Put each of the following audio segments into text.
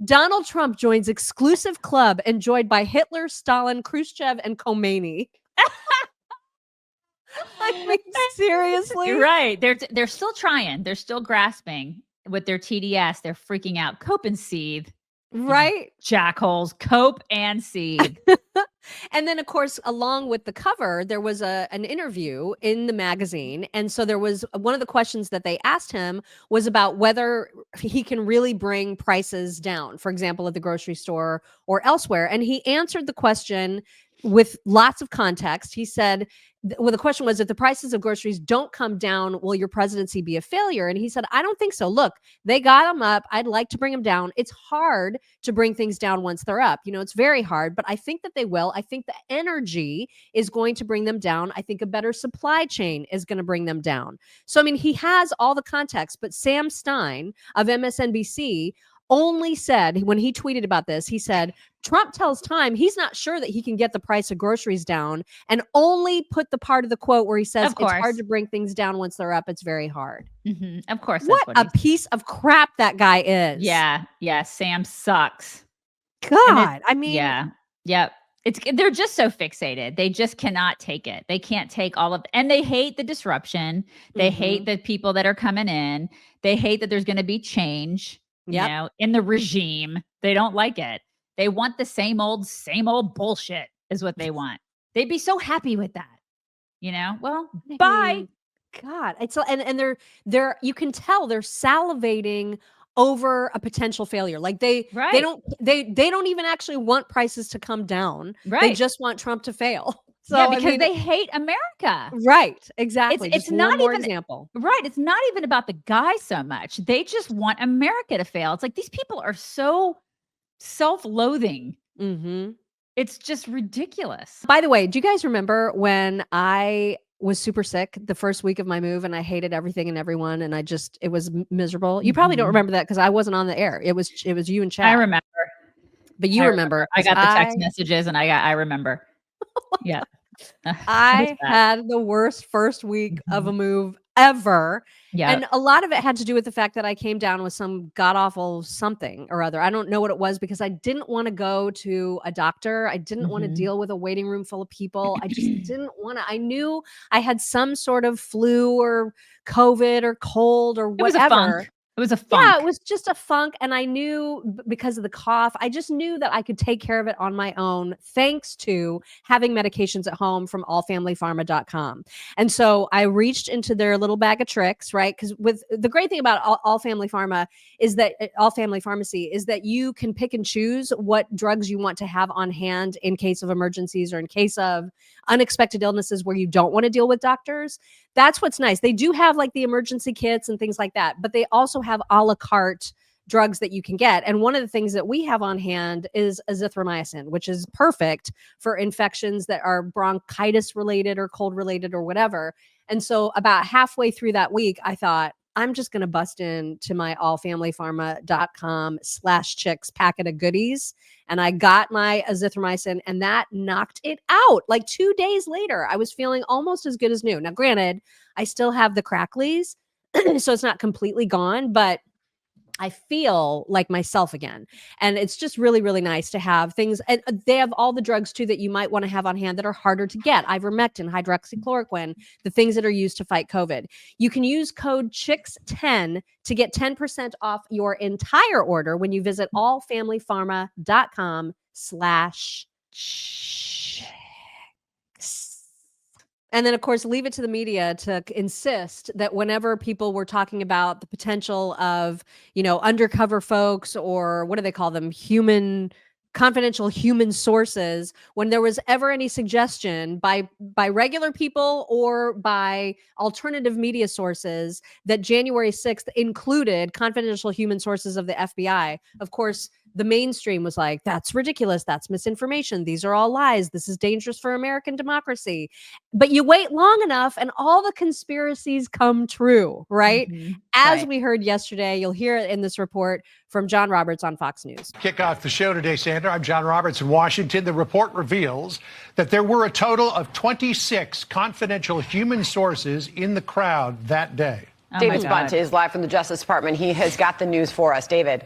Donald Trump joins exclusive club enjoyed by Hitler, Stalin, Khrushchev, and Khomeini. I mean, seriously? Right. They're still trying. They're still grasping with their TDS. They're freaking out. Cope and seethe. Right? Jackholes. Cope and seethe. And then, of course, along with the cover, there was an interview in the magazine. And so there was one of the questions that they asked him was about whether he can really bring prices down, for example, at the grocery store or elsewhere. And he answered the question with lots of context. He said, well, the question was, if the prices of groceries don't come down, will your presidency be a failure? And he said, I don't think so. Look, they got them up. I'd like to bring them down. It's hard to bring things down once they're up. You know, it's very hard, but I think that they will. I think the energy is going to bring them down. I think a better supply chain is going to bring them down. So, I mean, he has all the context, but Sam Stein of MSNBC only said, when he tweeted about this, he said, Trump tells Time he's not sure that he can get the price of groceries down, and only put the part of the quote where he says it's hard to bring things down once they're up. It's very hard. Mm-hmm. Of course. What a piece of crap that guy is. Yeah. Yeah. Sam sucks. God. I mean. Yeah. Yep. They're just so fixated. They just cannot take it. They can't take all of, and they hate the disruption. They hate the people that are coming in. They hate that there's going to be change. You know, in the regime. They don't like it. They want the same old bullshit is what they want. They'd be so happy with that. You know, well, bye. God, it's and they're you can tell they're salivating over a potential failure. Like they don't even actually want prices to come down. Right. They just want Trump to fail. So, yeah, because they hate America. Right. Exactly. It's not even example. Right. It's not even about the guy so much. They just want America to fail. It's like these people are so self-loathing. Mm-hmm. It's just ridiculous. By the way, do you guys remember when I was super sick the first week of my move and I hated everything and everyone and it was miserable? You probably don't remember that because I wasn't on the air. It was you and Chad. I remember. But you remember. I got the text messages and I remember. Yeah. I had the worst first week of a move ever. Yeah. And a lot of it had to do with the fact that I came down with some god-awful something or other. I don't know what it was because I didn't want to go to a doctor. I didn't want to deal with a waiting room full of people. I just didn't want to. I knew I had some sort of flu or COVID or cold or whatever. It was a funk. Yeah, it was just a funk. And I knew because of the cough, I just knew that I could take care of it on my own, thanks to having medications at home from allfamilypharma.com. And so I reached into their little bag of tricks, right? Because with the great thing about All Family Pharma is that All Family Pharmacy is that you can pick and choose what drugs you want to have on hand in case of emergencies or in case of unexpected illnesses where you don't want to deal with doctors. That's what's nice. They do have like the emergency kits and things like that, but they also have a la carte drugs that you can get. And one of the things that we have on hand is azithromycin, which is perfect for infections that are bronchitis related or cold related or whatever. And so about halfway through that week, I thought, I'm just going to bust into my allfamilypharma.com/chicks packet of goodies. And I got my azithromycin and that knocked it out. Like 2 days later, I was feeling almost as good as new. Now, granted, I still have the cracklies, so it's not completely gone, but I feel like myself again. And it's just really, really nice to have things. And they have all the drugs too that you might want to have on hand that are harder to get. Ivermectin, hydroxychloroquine, the things that are used to fight COVID. You can use code CHICKS10 to get 10% off your entire order when you visit allfamilypharma.com/chicks. And then, of course, leave it to the media to insist that whenever people were talking about the potential of, undercover folks, or what do they call them? Confidential human sources, when there was ever any suggestion by regular people or by alternative media sources that January 6th included confidential human sources of the FBI, of course, the mainstream was like, that's ridiculous. That's misinformation. These are all lies. This is dangerous for American democracy. But you wait long enough and all the conspiracies come true, right? Mm-hmm. As we heard yesterday, you'll hear it in this report from John Roberts on Fox News. Kick off the show today, Sandra. I'm John Roberts in Washington. The report reveals that there were a total of 26 confidential human sources in the crowd that day. David Spunt is live from the Justice Department. He has got the news for us. David.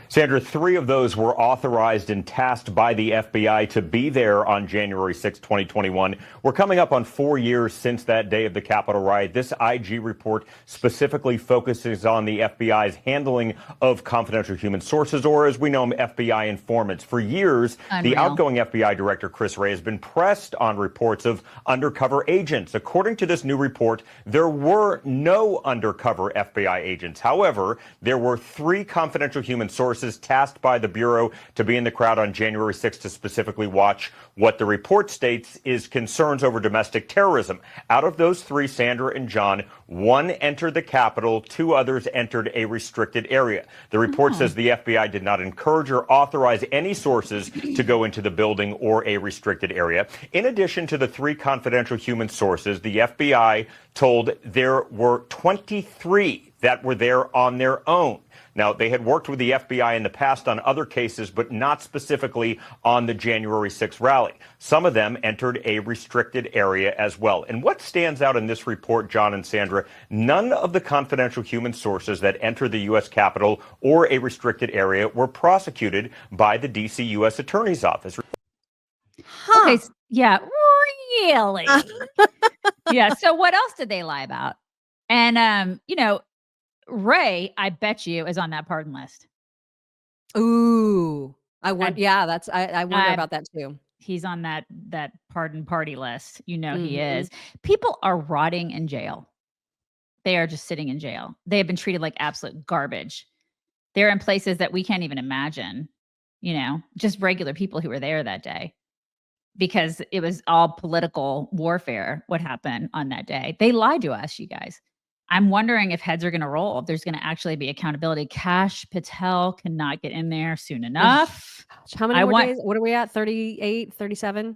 Sandra, 3 of those were authorized and tasked by the FBI to be there on January 6, 2021. We're coming up on 4 years since that day of the Capitol riot. This IG report specifically focuses on the FBI's handling of confidential human sources, or as we know them, FBI informants. For years, the outgoing FBI director, Chris Wray, has been pressed on reports of undercover agents. According to this new report, there were no undercover FBI agents. However, there were 3 confidential human sources tasked by the Bureau to be in the crowd on January 6th to specifically watch what the report states is concerns over domestic terrorism. Out of those 3, Sandra and John, 1 entered the Capitol, 2 others entered a restricted area. The report says the FBI did not encourage or authorize any sources to go into the building or a restricted area. In addition to the 3 confidential human sources, the FBI told there were 23 that were there on their own. Now, they had worked with the FBI in the past on other cases, but not specifically on the January 6th rally. Some of them entered a restricted area as well. And what stands out in this report, John and Sandra, none of the confidential human sources that entered the U.S. Capitol or a restricted area were prosecuted by the D.C. U.S. Attorney's Office. Okay, yeah, really? Yeah, so what else did they lie about? And, Ray, I bet you, is on that pardon list. Ooh, I wonder about that too. He's on that pardon party list. He is. People are rotting in jail. They are just sitting in jail. They have been treated like absolute garbage. They're in places that we can't even imagine, just regular people who were there that day, because it was all political warfare what happened on that day. They lied to us, you guys. I'm wondering if heads are going to roll, if there's going to actually be accountability. Kash Patel cannot get in there soon enough. How many more days? What are we at? 38, 37?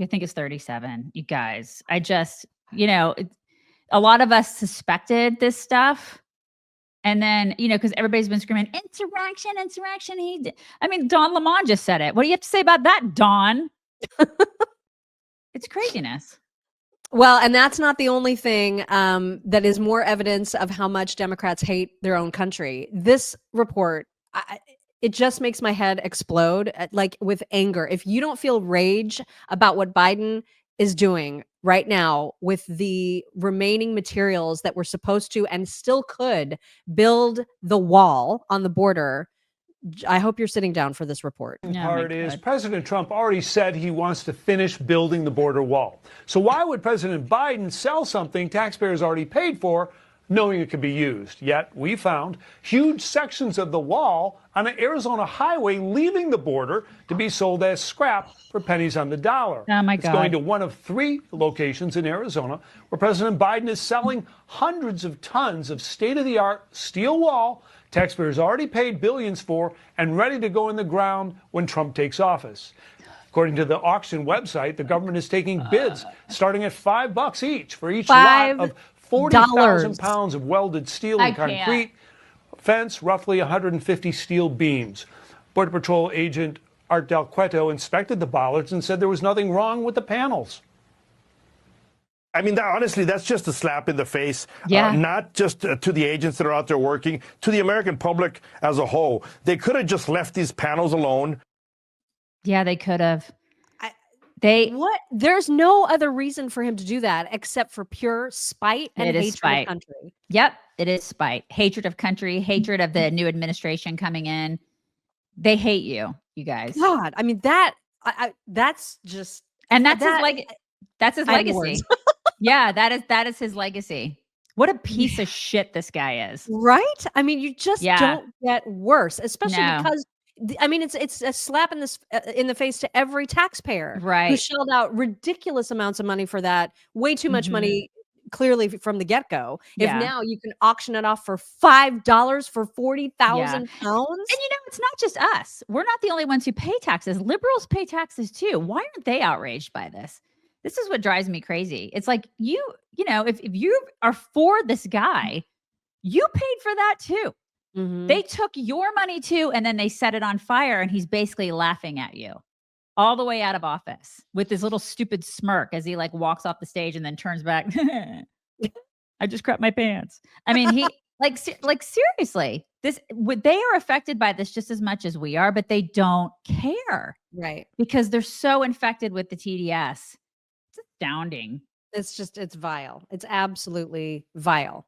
I think it's 37, you guys. I just, a lot of us suspected this stuff. And then, because everybody's been screaming, insurrection. Don Lemon just said it. What do you have to say about that, Don? It's craziness. Well, and that's not the only thing that is more evidence of how much Democrats hate their own country. This report, it just makes my head explode, like with anger. If you don't feel rage about what Biden is doing right now with the remaining materials that were supposed to and still could build the wall on the border, I hope you're sitting down for this report. Part is President Trump already said he wants to finish building the border wall. So why would President Biden sell something taxpayers already paid for, knowing it could be used? Yet we found huge sections of the wall on an Arizona highway leaving the border to be sold as scrap for pennies on the dollar. Oh my God. It's going to one of 3 locations in Arizona where President Biden is selling hundreds of tons of state-of-the-art steel wall taxpayers already paid billions for and ready to go in the ground when Trump takes office. According to the auction website, the government is taking bids starting at $5 each for each lot of 40,000 pounds of welded steel and concrete, fence, roughly 150 steel beams. Border Patrol agent Art Del Cueto inspected the bollards and said there was nothing wrong with the panels. I mean, honestly, that's just a slap in the face, not just to the agents that are out there working, to the American public as a whole. They could have just left these panels alone. Yeah, they could have. There's no other reason for him to do that except for pure spite and hatred of country. Yep, it is spite. Hatred of country, hatred of the new administration coming in. They hate you guys. God, I mean, that's just... And that's his legacy. Yeah, that is his legacy. What a piece of shit this guy is. Right? I mean, you just don't get worse, especially because it's a slap in the face to every taxpayer who shelled out ridiculous amounts of money for that. Way too much money, clearly from the get-go. If now you can auction it off for $5 for 40,000 pounds. And it's not just us. We're not the only ones who pay taxes. Liberals pay taxes too. Why aren't they outraged by this? This is what drives me crazy. It's like, if you are for this guy, you paid for that too. Mm-hmm. They took your money too, and then they set it on fire, and he's basically laughing at you all the way out of office with this little stupid smirk as he walks off the stage and then turns back. I just crapped my pants. I mean, Like seriously, they are affected by this just as much as we are, but they don't care, Right. because they're so infected with the TDS. It's astounding. It's vile. It's absolutely vile.